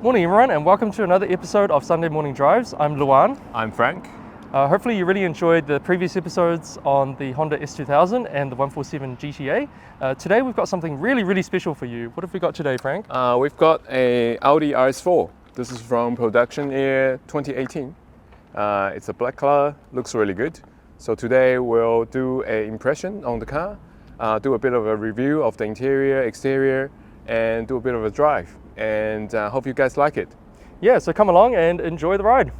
Morning everyone, and welcome to another episode of Sunday Morning Drives. I'm Luan. I'm Frank. Hopefully you really enjoyed the previous episodes on the Honda S2000 and the 147 GTA. Today we've got something really special for you. What have we got today, Frank? We've got a Audi RS4. This is from production year 2018. It's a black color, looks really good. So today we'll do an impression on the car, do a bit of a review of the interior, exterior, and do a bit of a drive. And hope you guys like it. Yeah, so come along and enjoy the ride.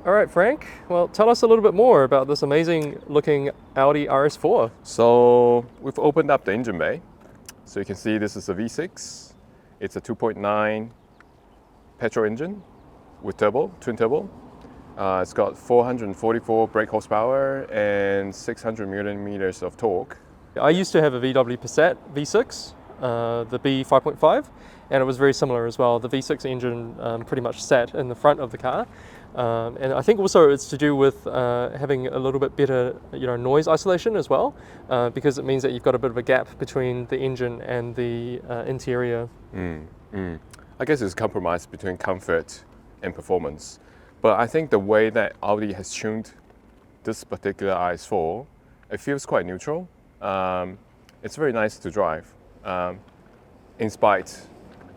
All right, Frank, well, tell us a little bit more about this amazing looking Audi RS4. So we've opened up the engine bay. So you can see this is a V6. It's a 2.9 petrol engine with turbo, twin turbo. It's got 444 brake horsepower and 600 Newton meters of torque. I used to have a VW Passat V6, the B5.5, and it was very similar as well. The V6 engine pretty much sat in the front of the car. And I think also it's to do with having a little bit better, noise isolation as well, because it means that you've got a bit of a gap between the engine and the interior. I guess it's a compromise between comfort and performance. But I think the way that Audi has tuned this particular RS4, it feels quite neutral. It's very nice to drive, in spite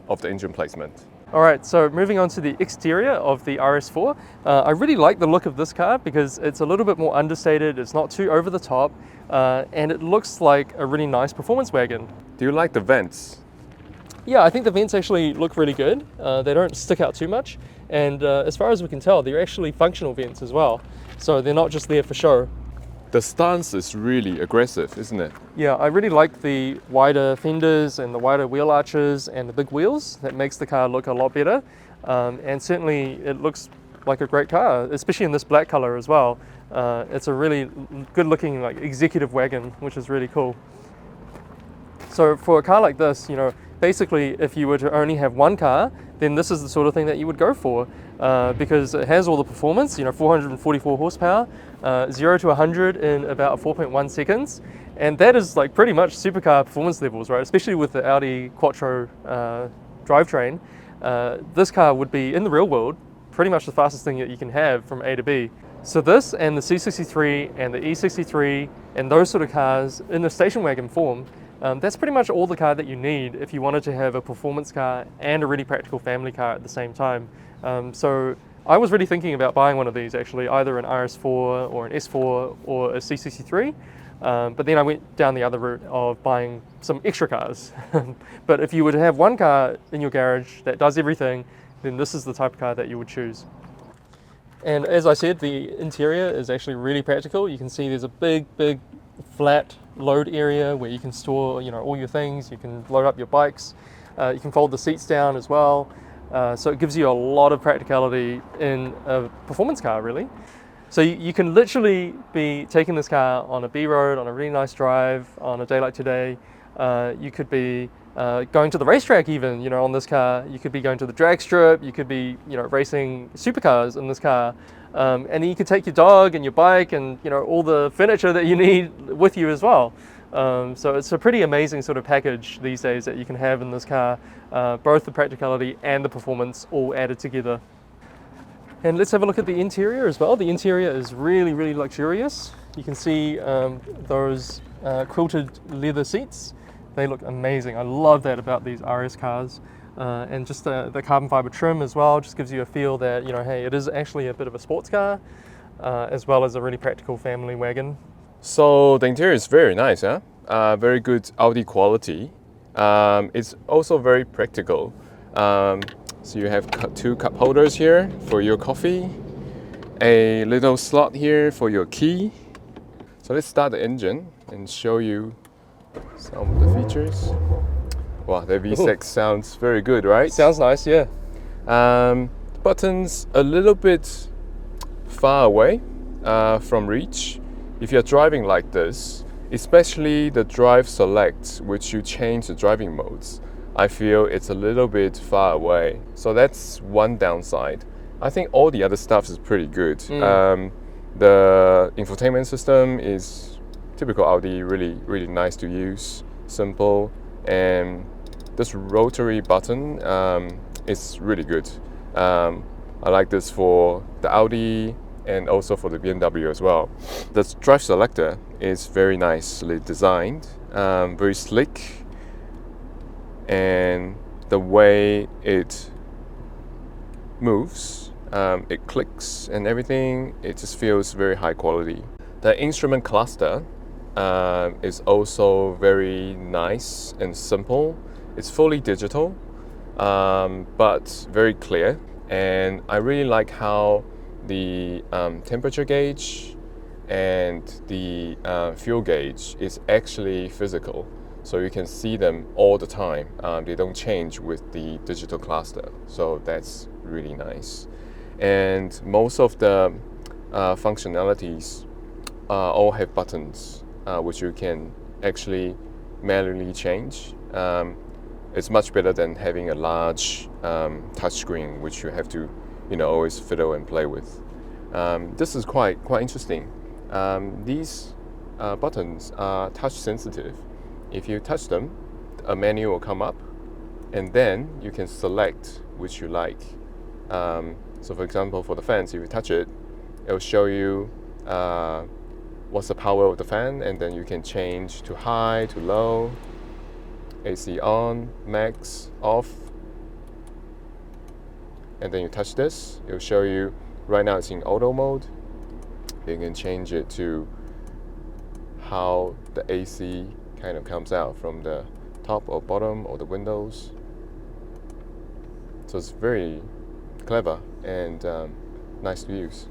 of the engine placement. All right, so moving on to the exterior of the RS4. I really like the look of this car because it's a little bit more understated, it's not too over the top, and it looks like a really nice performance wagon. Do you like the vents? Yeah, I think the vents actually look really good. They don't stick out too much, and as far as we can tell, they're actually functional vents as well, so they're not just there for show. The stance is really aggressive, isn't it? Yeah, I really like the wider fenders and the wider wheel arches and the big wheels. That makes the car look a lot better, and certainly it looks like a great car, especially in this black color as well. It's a really good looking executive wagon, which is really cool. So for a car like this, basically if you were to only have one car, then this is the sort of thing that you would go for, because it has all the performance, 444 horsepower, 0 to 100 in about 4.1 seconds, and that is pretty much supercar performance levels, right? Especially with the Audi Quattro drivetrain. This car would be, in the real world, pretty much the fastest thing that you can have from A to B. So this and the C63 and the E63 and those sort of cars in the station wagon form, that's pretty much all the car that you need if you wanted to have a performance car and a really practical family car at the same time. So I was really thinking about buying one of these actually, either an RS4 or an S4 or a C63, but then I went down the other route of buying some extra cars. But if you were to have one car in your garage that does everything, then this is the type of car that you would choose. And as I said, the interior is actually really practical. You can see there's a big flat load area where you can store all your things. You can load up your bikes, you can fold the seats down as well, so it gives you a lot of practicality in a performance car really. So you can literally be taking this car on a B road, on a really nice drive, on a day like today. You could be going to the racetrack even, on this car. You could be going to the drag strip, you could be racing supercars in this car. And then you could take your dog and your bike and all the furniture that you need with you as well. So it's a pretty amazing sort of package these days that you can have in this car, both the practicality and the performance all added together. And let's have a look at the interior as well. The interior is really luxurious. You can see those quilted leather seats. They look amazing. I love that about these RS cars. And just the carbon fiber trim as well just gives you a feel that, hey, it is actually a bit of a sports car, as well as a really practical family wagon. So the interior is very nice, huh? Very good Audi quality. It's also very practical. So you have two cup holders here for your coffee, a little slot here for your key. So let's start the engine and show you some of the features. Wow, the V6 sounds very good, right? Sounds nice, yeah. Buttons a little bit far away from reach. If you're driving like this, especially the drive select, which you change the driving modes, I feel it's a little bit far away. So that's one downside. I think all the other stuff is pretty good. The infotainment system is typical Audi, really nice to use, simple, and this rotary button is really good. I like this for the Audi and also for the BMW as well. The drive selector is very nicely designed, very slick, and the way it moves, it clicks and everything, it just feels very high quality. The instrument cluster is also very nice and simple. It's fully digital, but very clear. And I really like how the temperature gauge and the fuel gauge is actually physical. So you can see them all the time. They don't change with the digital cluster. So that's really nice. And most of the functionalities all have buttons which you can actually manually change. It's much better than having a large touchscreen which you have to, always fiddle and play with. This is quite interesting. These buttons are touch sensitive. If you touch them, a menu will come up, and then you can select which you like. So for example, for the fans, if you touch it, it will show you what's the power of the fan, and then you can change to high, to low, AC on, max, off. And then you touch this, it will show you, right now it's in auto mode. You can change it to how the AC kind of comes out from the top or bottom or the windows. So it's very clever and nice to use.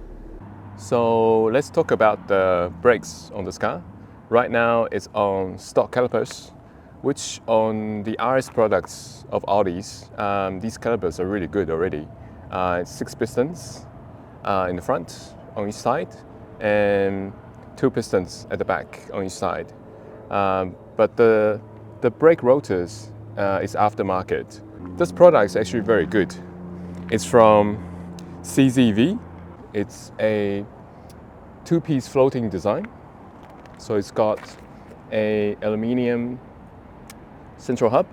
So let's talk about the brakes on this car. Right now it's on stock calipers, which on the RS products of Audis, these calipers are really good already. It's 6 pistons in the front on each side and 2 pistons at the back on each side. But the brake rotors is aftermarket. This product is actually very good. It's from CZV. It's a 2-piece floating design. So it's got a aluminium central hub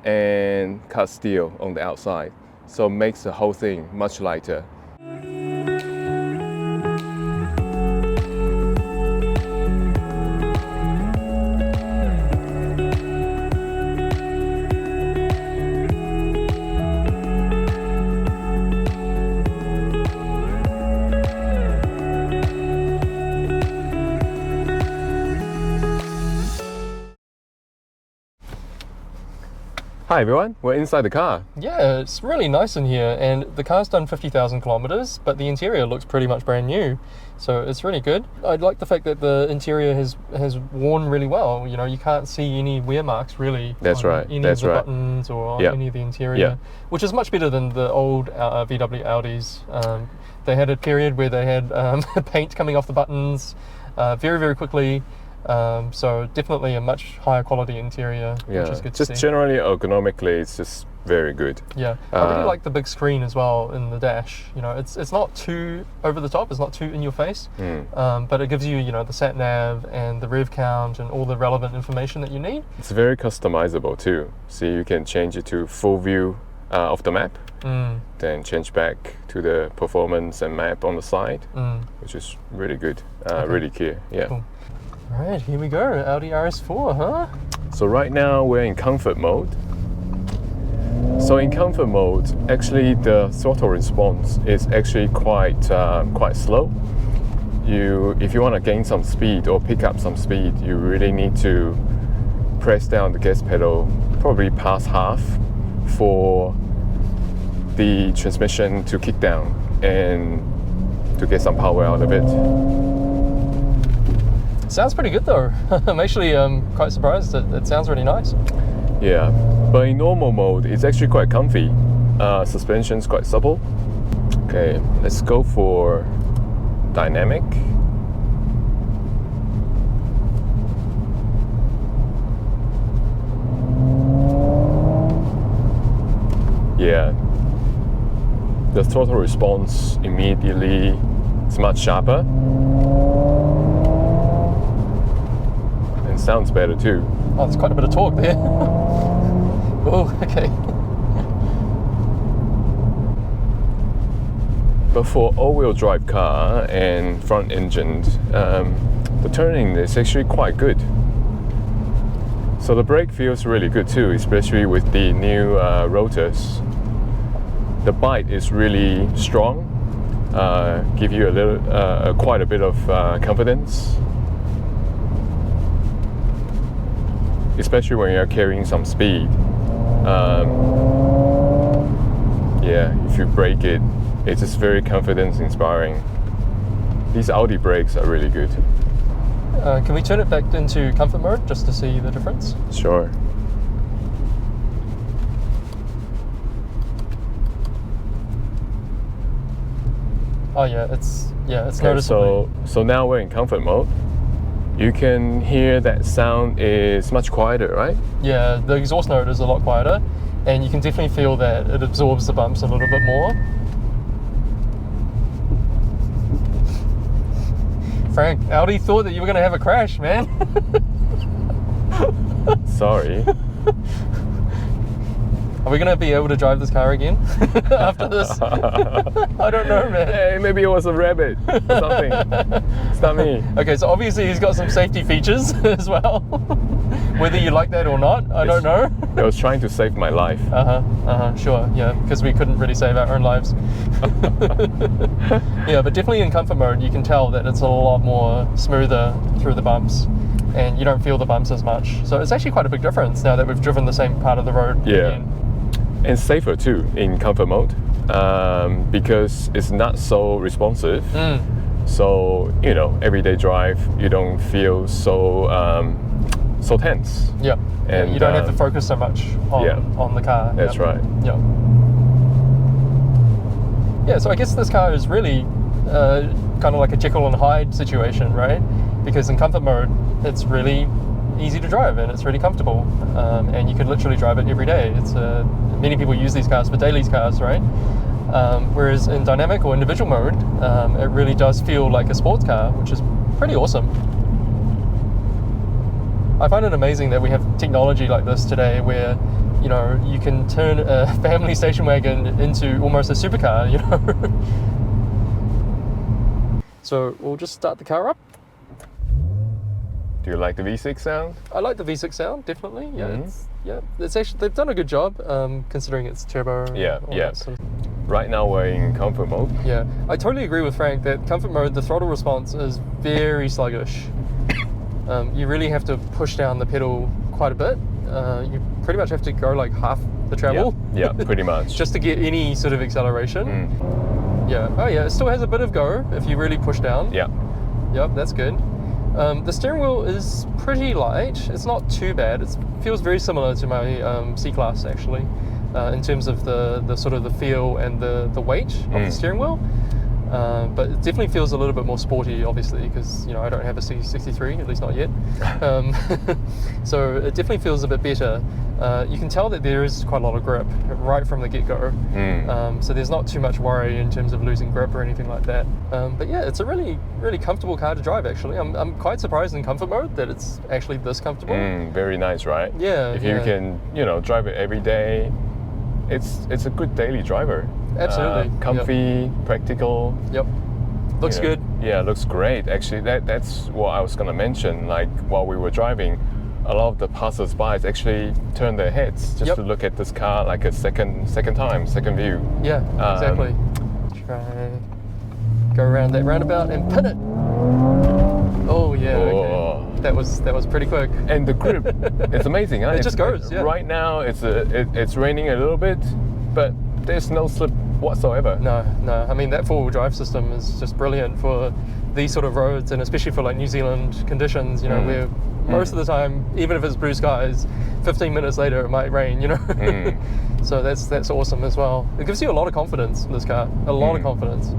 and cast steel on the outside. So it makes the whole thing much lighter. Hi everyone, we're inside the car. Yeah, it's really nice in here, and the car's done 50,000 kilometers, but the interior looks pretty much brand new, so it's really good. I like the fact that the interior has worn really well. You can't see any wear marks really. That's right. Any of the buttons or on any of the interior, which is much better than the old VW Audis. They had a period where they had paint coming off the buttons very quickly. So definitely a much higher quality interior, which is good to see. Just generally ergonomically, it's just very good. Yeah, I really like the big screen as well in the dash. It's not too over the top, it's not too in your face, but it gives you, the sat nav and the rev count and all the relevant information that you need. It's very customizable too. So you can change it to full view of the map, then change back to the performance and map on the side, which is really good, really clear. Yeah. Cool. All right, here we go, Audi RS4, huh? So right now we're in comfort mode. So in comfort mode, actually the throttle response is actually quite slow. If you want to gain some speed or pick up some speed, you really need to press down the gas pedal probably past half for the transmission to kick down and to get some power out of it. Sounds pretty good though. I'm actually quite surprised. It sounds really nice. Yeah, but in normal mode, it's actually quite comfy. Suspension's quite supple. Okay, let's go for dynamic. Yeah, the throttle response immediately It's much sharper. And sounds better too. Oh, there's quite a bit of torque there. Oh, okay. But for all-wheel drive car and front engine, the turning is actually quite good. So the brake feels really good too, especially with the new rotors. The bite is really strong, give you a little, quite a bit of confidence, especially when you're carrying some speed. Yeah, if you brake it, it's just very confidence-inspiring. These Audi brakes are really good. Can we turn it back into comfort mode just to see the difference? Sure. Oh yeah, it's Okay, noticeable. so now we're in comfort mode. You can hear that sound is much quieter, right? Yeah, the exhaust note is a lot quieter, and you can definitely feel that it absorbs the bumps a little bit more. Frank, Audi thought that you were going to have a crash, man. Sorry. Are we going to be able to drive this car again after this? I don't know, man. Hey, maybe it was a rabbit or something. It's not me. Okay, so obviously he's got some safety features as well. Whether you like that or not, I don't know. It was trying to save my life. Sure, yeah, because we couldn't really save our own lives. Yeah, but definitely in comfort mode, you can tell that it's a lot more smoother through the bumps, and you don't feel the bumps as much. So it's actually quite a big difference now that we've driven the same part of the road again. And safer too in comfort mode, because it's not so responsive. So, you know, everyday drive, you don't feel so so tense. Yeah, and you don't have to focus so much on the car. That's right. Yeah. Yeah, so I guess this car is really kind of like a Jekyll and Hyde situation, right? Because in comfort mode, it's really easy to drive and it's really comfortable, and you could literally drive it every day. It's many people use these cars for daily cars, right? Whereas in dynamic or individual mode, it really does feel like a sports car, which is pretty awesome. I find it amazing that we have technology like this today where, you know, you can turn a family station wagon into almost a supercar, you know. So we'll just start the car up. Do you like the V6 sound? I like the V6 sound, definitely. Yeah, it's actually, they've done a good job considering it's turbo. Yeah. Right now we're in comfort mode. Yeah, I totally agree with Frank that comfort mode, the throttle response is very sluggish. You really have to push down the pedal quite a bit. You pretty much have to go like half the travel. Yeah, pretty much. Just to get any sort of acceleration. Yeah. Oh yeah, it still has a bit of go if you really push down. Yeah. Yep, that's good. The steering wheel is pretty light. It's not too bad. It feels very similar to my C-Class actually, in terms of the sort of the feel and the weight of the steering wheel. But it definitely feels a little bit more sporty, obviously, because you know I don't have a C63, at least not yet. So it definitely feels a bit better. You can tell that there is quite a lot of grip right from the get-go. So there's not too much worry in terms of losing grip or anything like that. But yeah, it's a really, really comfortable car to drive. Actually, I'm quite surprised in comfort mode that it's actually this comfortable. Very nice, right? Yeah. If you can, you know, drive it every day, it's a good daily driver. Absolutely. Comfy, practical. Yep. Looks good. Yeah, looks great. Actually, that's what I was gonna mention. Like while we were driving, a lot of the passers-by actually turn their heads just to look at this car like a second view. Yeah, exactly. Try go around that roundabout and pin it. Oh yeah. Okay. That was pretty quick. And the grip, it's amazing. Huh? It just goes. Yeah. Right now, it's raining a little bit, but there's no slip whatsoever. No. I mean, that four-wheel drive system is just brilliant for these sort of roads, and especially for like New Zealand conditions, you know, where most of the time, even if it's blue skies, 15 minutes later it might rain, you know. So that's awesome as well. It gives you a lot of confidence in this car, a lot of confidence.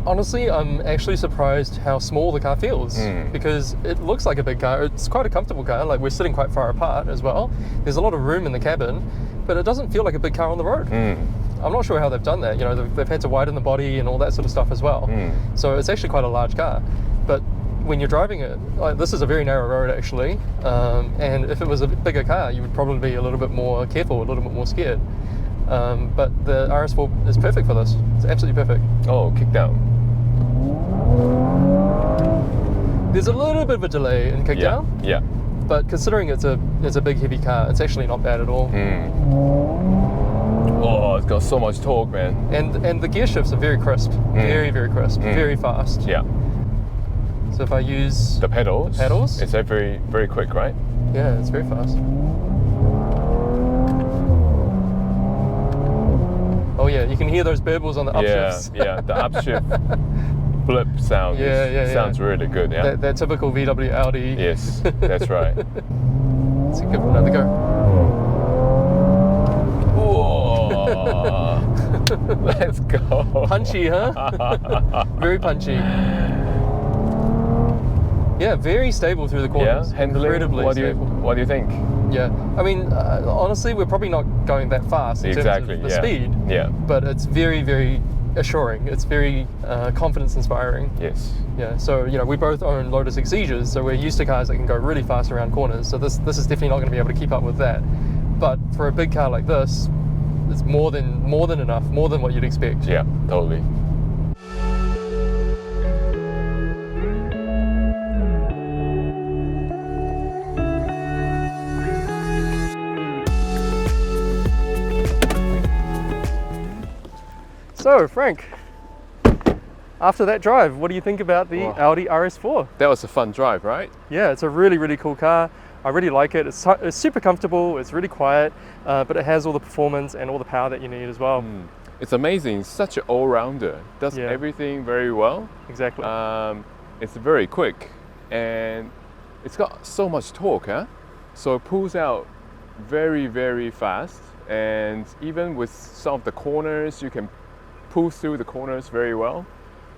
Honestly, I'm actually surprised how small the car feels, because it looks like a big car. It's quite a comfortable car, like we're sitting quite far apart as well. There's a lot of room in the cabin, but it doesn't feel like a big car on the road. I'm not sure how they've done that. You know, they've had to widen the body and all that sort of stuff as well. So it's actually quite a large car. But when you're driving it, this is a very narrow road actually, and if it was a bigger car, you would probably be a little bit more careful, a little bit more scared. But the RS4 is perfect for this. It's absolutely perfect. Oh, kick down. There's a little bit of a delay in kick down. Yeah. But considering it's a big heavy car, it's actually not bad at all. Oh, it's got so much torque, man. And the gear shifts are very crisp, very crisp, very fast. Yeah. So if I use the pedals, it's very, very quick, right? Yeah, it's very fast. Oh yeah, you can hear those burbles on the upshifts. Yeah, the upshift blip sound sounds really good. Yeah, that typical VW Audi. Yes, that's right. Let's give it another go. Whoa. Let's go. Punchy, huh? Very punchy. Yeah, very stable through the corners. Yeah, handling. Incredibly stable. What do you think? Yeah, I mean, honestly, we're probably not going that fast in terms of the speed. Yeah. But it's very, very assuring. It's very confidence-inspiring. Yes. Yeah. So you know, we both own Lotus Exiges, so we're used to cars that can go really fast around corners. So this is definitely not going to be able to keep up with that. But for a big car like this, it's more than enough, more than what you'd expect. Yeah, totally. So, Frank, after that drive, what do you think about the Audi RS4? That was a fun drive, right? Yeah, it's a really, really cool car. I really like it. It's super comfortable, it's really quiet, but it has all the performance and all the power that you need as well. It's amazing, such an all-rounder. Does everything very well. Exactly. It's very quick, and it's got so much torque, huh? So it pulls out very, very fast, and even with some of the corners, you can pull through the corners very well.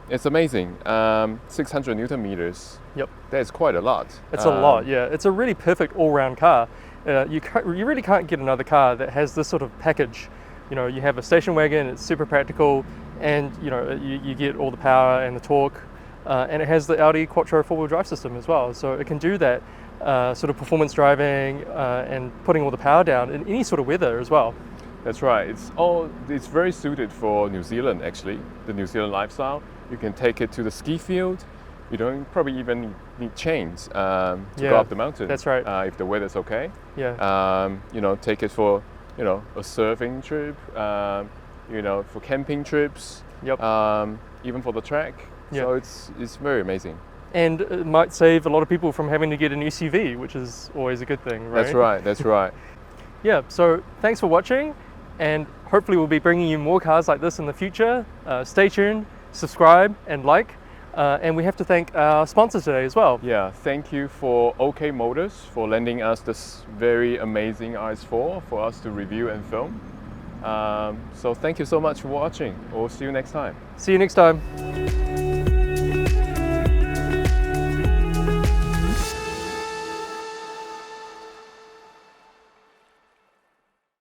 It's amazing. 600 Newton meters. Yep. That's quite a lot. It's a lot, yeah. It's a really perfect all-round car. You really can't get another car that has this sort of package. You know, you have a station wagon, it's super practical, and you know, you get all the power and the torque, and it has the Audi Quattro four-wheel drive system as well. So it can do that sort of performance driving and putting all the power down in any sort of weather as well. That's right. It's very suited for New Zealand, actually, the New Zealand lifestyle. You can take it to the ski field. You don't probably even need chains to go up the mountain. That's right. If the weather's okay. Yeah. You know, take it for, you know, a surfing trip. You know, for camping trips. Yep. Even for the track. Yep. So it's very amazing. And it might save a lot of people from having to get an SUV, which is always a good thing, right? That's right. That's right. Yeah. So thanks for watching, and hopefully we'll be bringing you more cars like this in the future. Stay tuned, subscribe, and like. And we have to thank our sponsor today as well. Yeah, thank you for OK Motors for lending us this very amazing RS4 for us to review and film. So thank you so much for watching. We'll see you next time. See you next time.